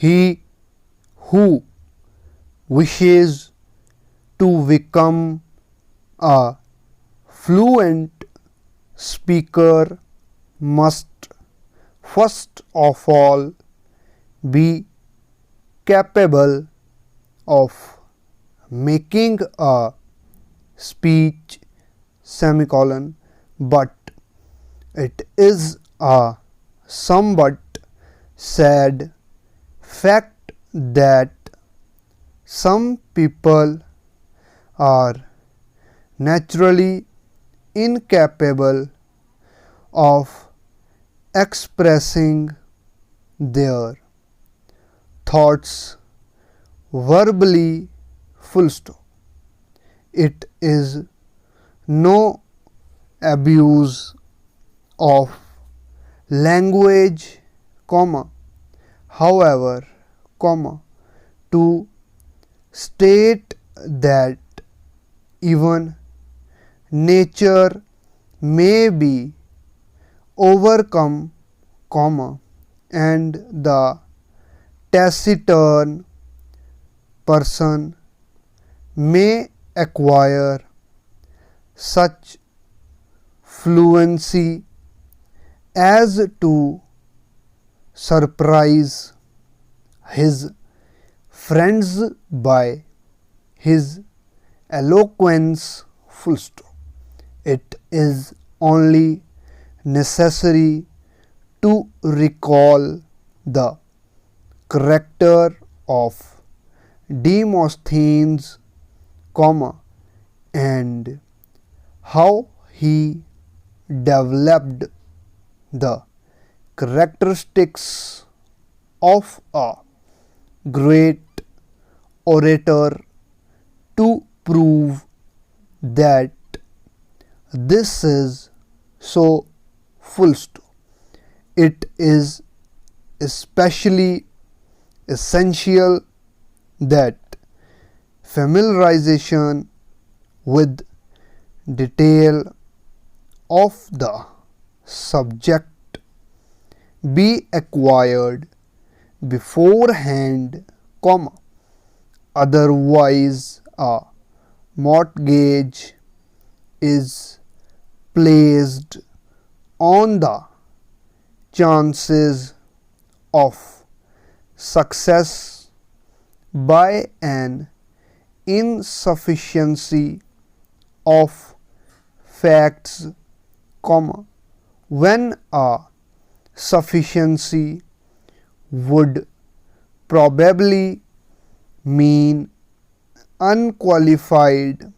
He who wishes to become a fluent speaker must first of all be capable of making a speech semicolon, but it is a somewhat sad fact that some people are naturally incapable of expressing their thoughts verbally, full stop. It is no abuse of language, however, to state that even nature may be overcome, and the taciturn person may acquire such fluency as to surprise his friends by his eloquence, full stop. It is only necessary to recall the character of Demosthenes, and how he developed the characteristics of a great orator to prove that this is so, full stop. It is especially essential that familiarization with detail of the subject be acquired beforehand, otherwise a mortgage is placed on the chances of success by an insufficiency of facts, when a sufficiency would probably mean unqualified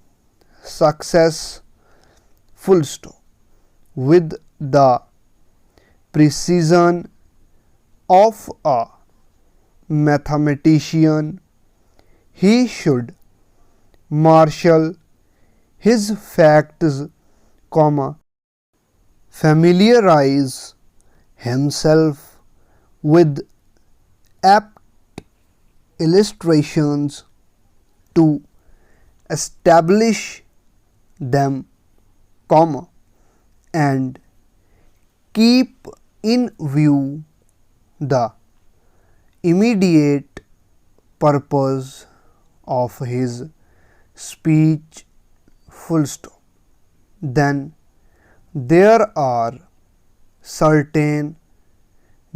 success, full stop. With the precision of a mathematician, he should marshal his facts, familiarize himself with apt illustrations to establish them, and keep in view the immediate purpose of his speech, full stop. Then there are certain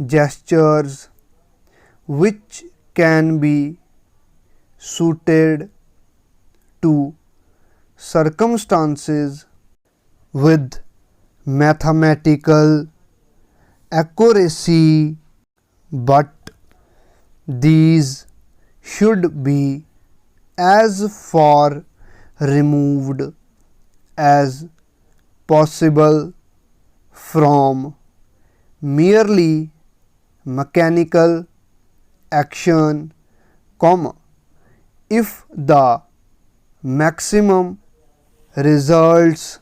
gestures which can be suited to circumstances with mathematical accuracy, but these should be as far removed as possible from merely mechanical action, if the maximum results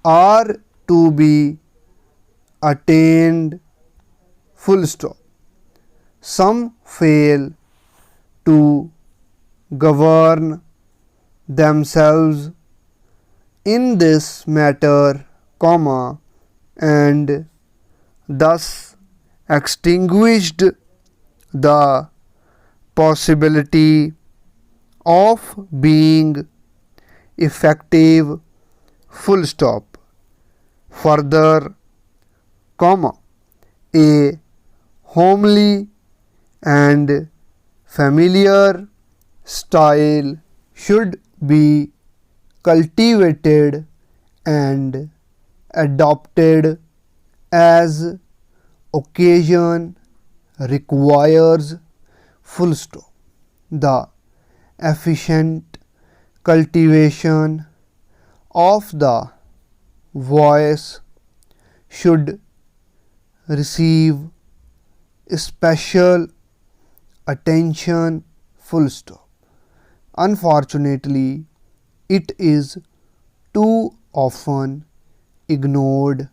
are to be attained, full stop. Some fail to govern themselves in this matter, and thus extinguished the possibility of being effective, full stop. Further, comma, a homely and familiar style should be cultivated and adopted as occasion requires, full stop. The efficient cultivation of the voice should receive special attention, full stop. Unfortunately, it is too often ignored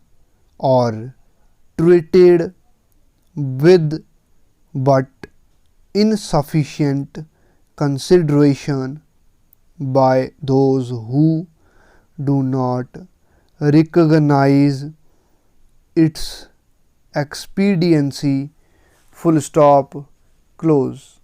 or treated with but insufficient consideration by those who do not recognize its expediency, full stop, close.